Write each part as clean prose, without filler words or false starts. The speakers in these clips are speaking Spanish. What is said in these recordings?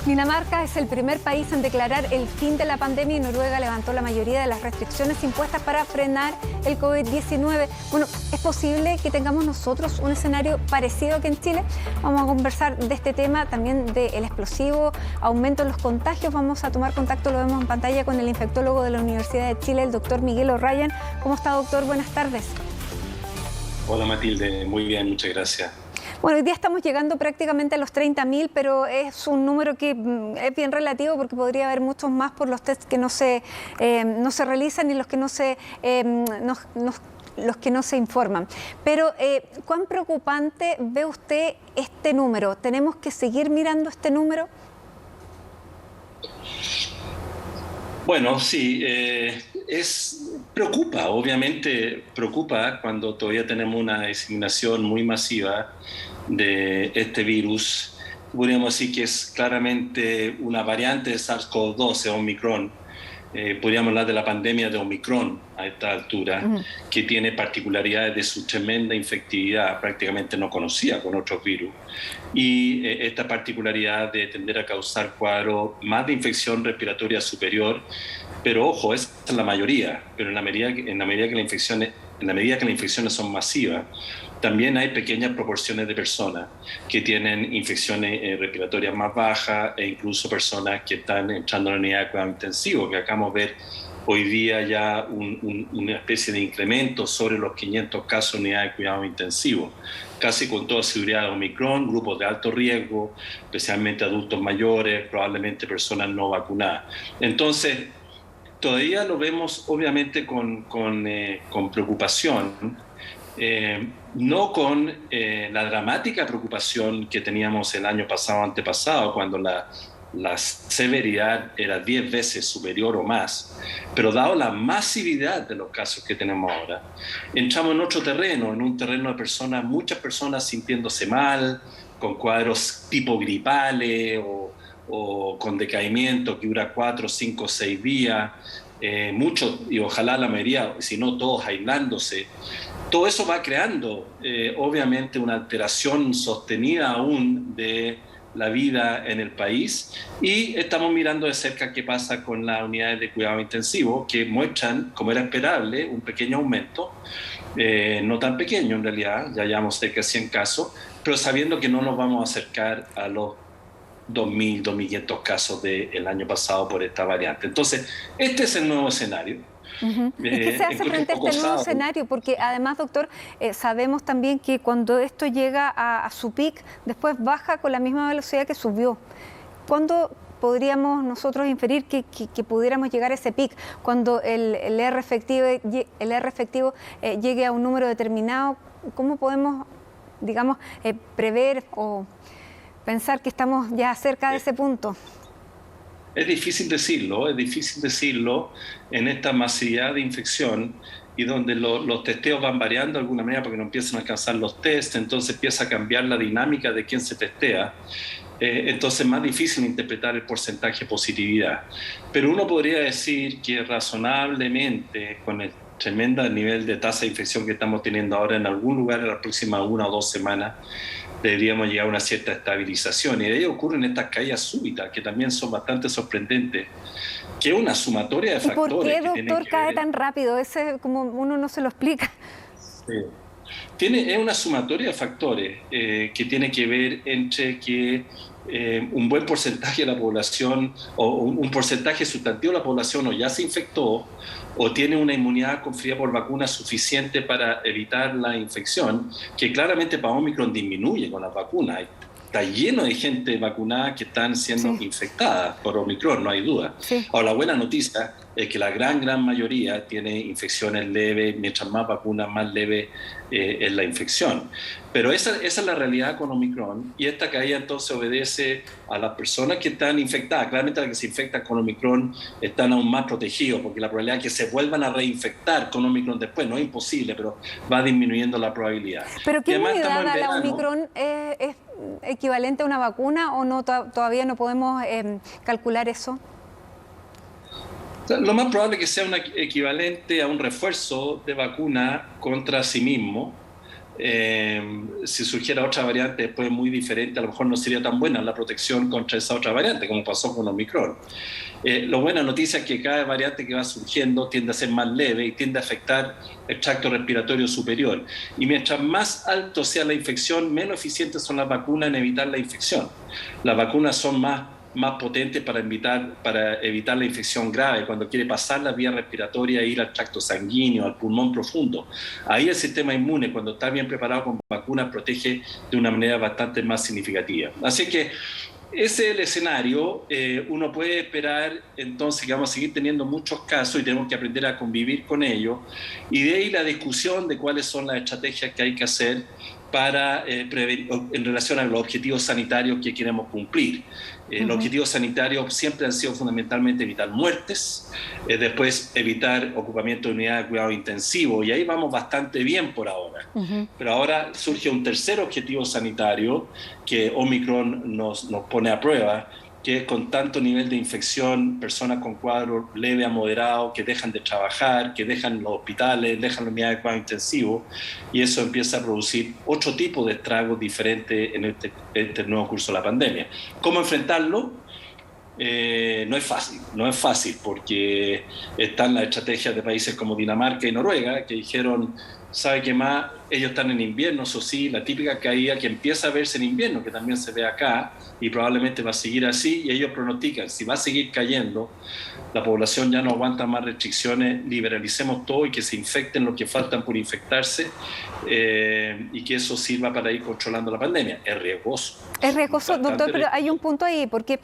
Dinamarca es el primer país en declarar el fin de la pandemia y Noruega levantó la mayoría de las restricciones impuestas para frenar el COVID-19. Bueno, ¿es posible que tengamos nosotros un escenario parecido aquí en Chile? Vamos a conversar de este tema, también del explosivo aumento en los contagios. Vamos a tomar contacto, lo vemos en pantalla, con el infectólogo de la Universidad de Chile, el doctor Miguel O'Ryan. ¿Cómo está, doctor? Buenas tardes. Hola, Matilde. Muy bien, muchas gracias. Bueno, hoy día estamos llegando prácticamente a los 30.000, pero es un número que es bien relativo porque podría haber muchos más por los tests que no se realizan y los que no se informan. Pero, ¿cuán preocupante ve usted este número? ¿Tenemos que seguir mirando este número? Bueno, sí, preocupa, obviamente preocupa cuando todavía tenemos una diseminación muy masiva de este virus. Podríamos decir que es claramente una variante de SARS-CoV-2, Omicron. Podríamos hablar de la pandemia de Omicron a esta altura, que tiene particularidades de su tremenda infectividad, prácticamente no conocida con otros virus, y esta particularidad de tender a causar cuadros más de infección respiratoria superior, pero ojo, esa es la mayoría, pero en la medida que las infecciones son masivas, también hay pequeñas proporciones de personas que tienen infecciones respiratorias más bajas e incluso personas que están entrando en la unidad de cuidado intensivo, que acabamos de ver hoy día ya una especie de incremento sobre los 500 casos de unidad de cuidado intensivo, casi con toda seguridad de Omicron, grupos de alto riesgo, especialmente adultos mayores, probablemente personas no vacunadas. Entonces, todavía lo vemos obviamente con preocupación, no con la dramática preocupación que teníamos el año pasado, antepasado, cuando la severidad era 10 veces superior o más, pero dado la masividad de los casos que tenemos ahora, entramos en otro terreno, en un terreno de personas, muchas personas sintiéndose mal, con cuadros tipo gripales o con decaimiento que dura 4, 5, 6 días, muchos, y ojalá la mayoría, si no todos, aislándose. Todo eso va creando, obviamente, una alteración sostenida aún de la vida en el país, y estamos mirando de cerca qué pasa con las unidades de cuidado intensivo, que muestran, como era esperable, un pequeño aumento, no tan pequeño en realidad, ya llevamos cerca de 100 casos, pero sabiendo que no nos vamos a acercar a los 2.000, 2.500 casos del año pasado por esta variante. Entonces, este es el nuevo escenario. ¿Y qué se hace frente a este nuevo escenario? Porque además, doctor, sabemos también que cuando esto llega a su pic, después baja con la misma velocidad que subió. ¿Cuándo podríamos nosotros inferir que pudiéramos llegar a ese pic? Cuando el R efectivo llegue a un número determinado, ¿cómo podemos, digamos, prever o pensar que estamos ya cerca de ese punto? Es difícil decirlo en esta masividad de infección y donde los testeos van variando de alguna manera porque no empiezan a alcanzar los test, entonces empieza a cambiar la dinámica de quién se testea. Entonces es más difícil interpretar el porcentaje de positividad. Pero uno podría decir que razonablemente, con el tremendo nivel de tasa de infección que estamos teniendo ahora, en algún lugar en las próximas 1 o 2 semanas, deberíamos llegar a una cierta estabilización. Y de ahí ocurren estas caídas súbitas, que también son bastante sorprendentes, que es una sumatoria de factores. ¿Y por qué, doctor, cae tan rápido? Ese, como uno no se lo explica. Sí. Es una sumatoria de factores que tiene que ver entre que un buen porcentaje de la población o un porcentaje sustantivo de la población o ya se infectó o tiene una inmunidad conferida por vacuna suficiente para evitar la infección, que claramente para Omicron disminuye con las vacunas. Está lleno de gente vacunada que están siendo infectadas por Omicron, no hay duda. Sí. Ahora, la buena noticia es que la gran mayoría tiene infecciones leves, mientras más vacunas, más leve es la infección. Pero esa es la realidad con Omicron, y esta caída entonces obedece a las personas que están infectadas. Claramente las que se infectan con Omicron están aún más protegidos, porque la probabilidad de que se vuelvan a reinfectar con Omicron después no es imposible, pero va disminuyendo la probabilidad. ¿Pero qué inmunidad a la Omicron es equivalente a una vacuna o no? Todavía no podemos calcular eso? Lo más probable es que sea un equivalente a un refuerzo de vacuna contra sí mismo, si surgiera otra variante después muy diferente, a lo mejor no sería tan buena la protección contra esa otra variante, como pasó con Omicron. Lo buena noticia es que cada variante que va surgiendo tiende a ser más leve y tiende a afectar el tracto respiratorio superior. Y mientras más alto sea la infección, menos eficientes son las vacunas en evitar la infección. Las vacunas son más potentes para evitar la infección grave, cuando quiere pasar la vía respiratoria e ir al tracto sanguíneo, al pulmón profundo. Ahí el sistema inmune, cuando está bien preparado con vacunas, protege de una manera bastante más significativa. Así que ese es el escenario. Uno puede esperar entonces que vamos a seguir teniendo muchos casos y tenemos que aprender a convivir con ellos, y de ahí la discusión de cuáles son las estrategias que hay que hacer para prevenir en relación a los objetivos sanitarios que queremos cumplir. Los objetivos sanitarios siempre han sido fundamentalmente evitar muertes, después evitar ocupamiento de unidades de cuidado intensivo, y ahí vamos bastante bien por ahora. Pero ahora surge un tercer objetivo sanitario que Omicron nos pone a prueba, que es con tanto nivel de infección, personas con cuadro leve a moderado que dejan de trabajar, que dejan los hospitales, dejan las unidades de cuidado intensivo, y eso empieza a producir otro tipo de estragos diferentes en este nuevo curso de la pandemia. ¿Cómo enfrentarlo? No es fácil porque están las estrategias de países como Dinamarca y Noruega que dijeron, ¿sabe qué más? Ellos están en invierno, eso sí, la típica caída que empieza a verse en invierno, que también se ve acá, y probablemente va a seguir así, y ellos pronostican, si va a seguir cayendo, la población ya no aguanta más restricciones, liberalicemos todo y que se infecten los que faltan por infectarse, y que eso sirva para ir controlando la pandemia. Es riesgoso. Es riesgoso, doctor, pero hay un punto ahí, porque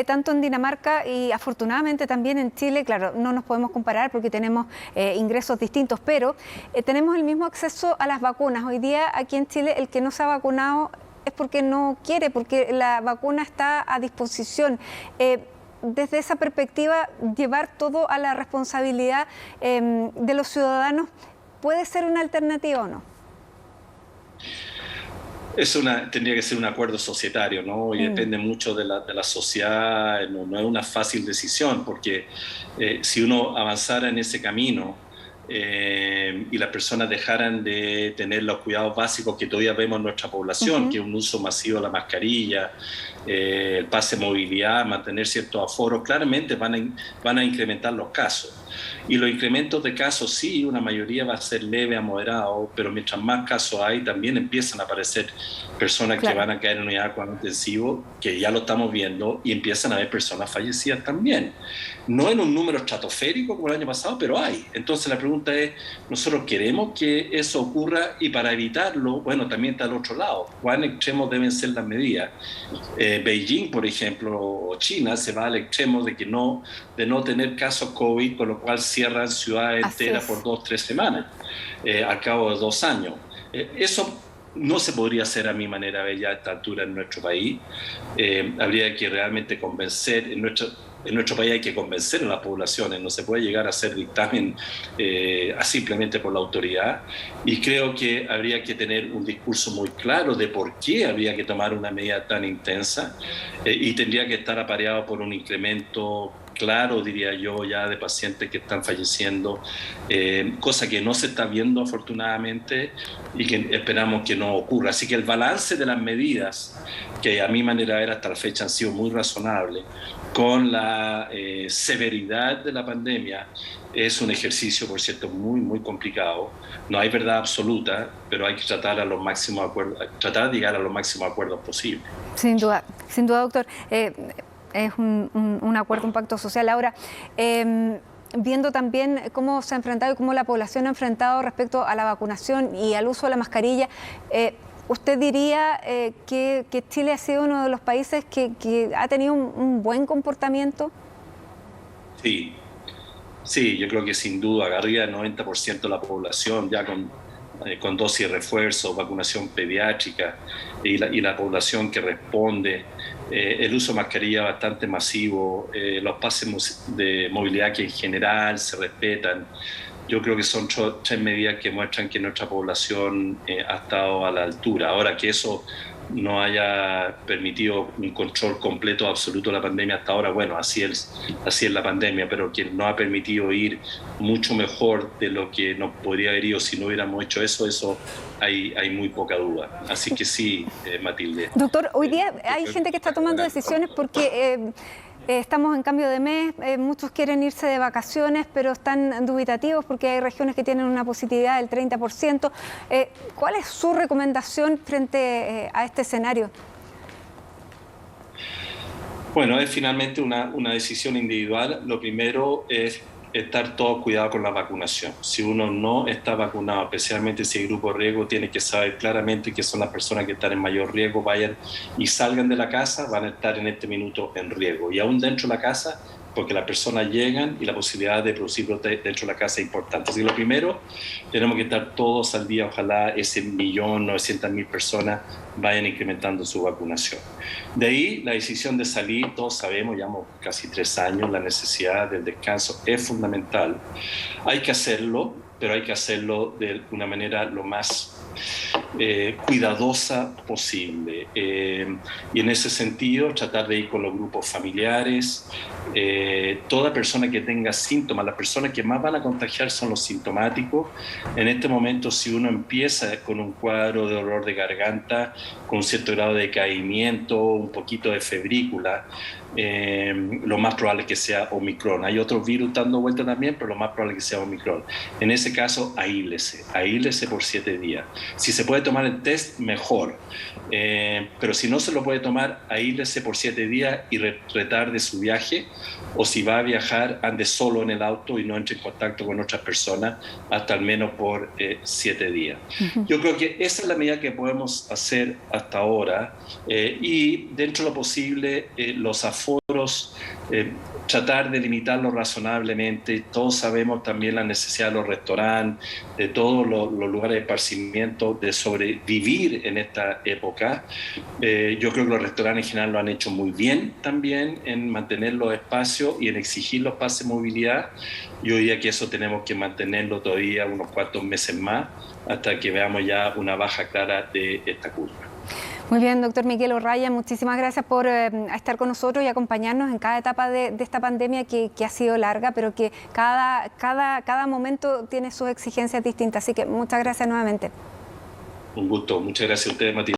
tanto en Dinamarca y afortunadamente también en Chile, claro, no nos podemos comparar porque tenemos ingresos distintos, pero tenemos el mismo acceso a las vacunas. Hoy día aquí en Chile el que no se ha vacunado es porque no quiere, porque la vacuna está a disposición. Desde esa perspectiva, llevar todo a la responsabilidad de los ciudadanos, ¿puede ser una alternativa o no? Tendría que ser un acuerdo societario, ¿no? Y depende mucho de la sociedad, no es una fácil decisión, porque si uno avanzara en ese camino, y las personas dejaran de tener los cuidados básicos que todavía vemos en nuestra población, que es un uso masivo de la mascarilla, el pase de movilidad, mantener ciertos aforos, claramente van a incrementar los casos. Y los incrementos de casos, sí, una mayoría va a ser leve a moderado, pero mientras más casos hay, también empiezan a aparecer personas que van a caer en unidad de cuidado intensivo, que ya lo estamos viendo, y empiezan a haber personas fallecidas también. No en un número estratosférico como el año pasado, pero hay. Entonces la pregunta es, ¿nosotros queremos que eso ocurra? Y para evitarlo, bueno, también está al otro lado. ¿Cuán extremos deben ser las medidas? Beijing, por ejemplo, o China, se va al extremo de no tener casos COVID, con lo cual cierran ciudades enteras por 2-3 semanas, al cabo de 2 años. Eso no se podría hacer a mi manera de ver ya a esta altura en nuestro país. Habría que realmente convencer, en nuestro país hay que convencer a las poblaciones, no se puede llegar a hacer dictamen simplemente por la autoridad, y creo que habría que tener un discurso muy claro de por qué habría que tomar una medida tan intensa, y tendría que estar apareado por un incremento claro, diría yo, ya de pacientes que están falleciendo, cosa que no se está viendo afortunadamente y que esperamos que no ocurra. Así que el balance de las medidas, que a mi manera de ver hasta la fecha han sido muy razonables, con la severidad de la pandemia, es un ejercicio, por cierto, muy, muy complicado. No hay verdad absoluta, pero hay que tratar de llegar a los máximos acuerdos posibles. Sin duda, doctor. Es un acuerdo, un pacto social. Ahora, viendo también cómo se ha enfrentado y cómo la población ha enfrentado respecto a la vacunación y al uso de la mascarilla, ¿usted diría que Chile ha sido uno de los países que ha tenido un buen comportamiento? Sí, yo creo que sin duda, arriba del 90% de la población ya con dosis de refuerzo, vacunación pediátrica, y la población que responde, el uso de mascarilla bastante masivo, los pases de movilidad que en general se respetan. Yo creo que son 3 medidas que muestran que nuestra población ha estado a la altura. Ahora, que eso no haya permitido un control completo, absoluto de la pandemia hasta ahora. Bueno, así es la pandemia, pero que no ha permitido ir mucho mejor de lo que nos podría haber ido si no hubiéramos hecho eso hay muy poca duda. Así que sí, Matilde. Doctor, hoy día hay gente que está tomando decisiones porque estamos en cambio de mes, muchos quieren irse de vacaciones, pero están dubitativos porque hay regiones que tienen una positividad del 30%. ¿Cuál es su recomendación frente a este escenario? Bueno, es finalmente una decisión individual. Lo primero es estar todo cuidado con la vacunación. Si uno no está vacunado, especialmente si hay grupo de riesgo, tiene que saber claramente que son las personas que están en mayor riesgo, vayan y salgan de la casa, van a estar en este minuto en riesgo. Y aún dentro de la casa, porque las personas llegan y la posibilidad de producir brote dentro de la casa es importante. Así que lo primero, tenemos que estar todos al día, ojalá ese 1.900.000 personas vayan incrementando su vacunación. De ahí, la decisión de salir, todos sabemos, llevamos casi 3 años, la necesidad del descanso es fundamental. Hay que hacerlo, pero hay que hacerlo de una manera lo más cuidadosa posible. Y en ese sentido, tratar de ir con los grupos familiares. Toda persona que tenga síntomas, las personas que más van a contagiar son los sintomáticos. En este momento, si uno empieza con un cuadro de dolor de garganta, con un cierto grado de decaimiento, un poquito de febrícula, lo más probable es que sea Omicron. Hay otros virus dando vuelta también, pero lo más probable es que sea Omicron. En ese caso, aíslese por 7 días. Si se puede tomar el test, mejor. Pero si no se lo puede tomar, aíslese por 7 días y retarde su viaje. O si va a viajar, ande solo en el auto y no entre en contacto con otras personas hasta al menos por 7 días. Yo creo que esa es la medida que podemos hacer hasta ahora. Y dentro de lo posible, los aforos, tratar de limitarlos razonablemente. Todos sabemos también la necesidad de los restaurantes, de todos los lugares de esparcimiento, de sobrevivir en esta época. Yo creo que los restaurantes en general lo han hecho muy bien también en mantener los espacios y en exigir los pases de movilidad. Yo diría que eso tenemos que mantenerlo todavía unos cuantos meses más hasta que veamos ya una baja clara de esta curva. Muy bien, doctor Miguel O'Ryan, muchísimas gracias por estar con nosotros y acompañarnos en cada etapa de esta pandemia que ha sido larga, pero que cada momento tiene sus exigencias distintas. Así que muchas gracias nuevamente. Un gusto. Muchas gracias a ustedes, Matilde.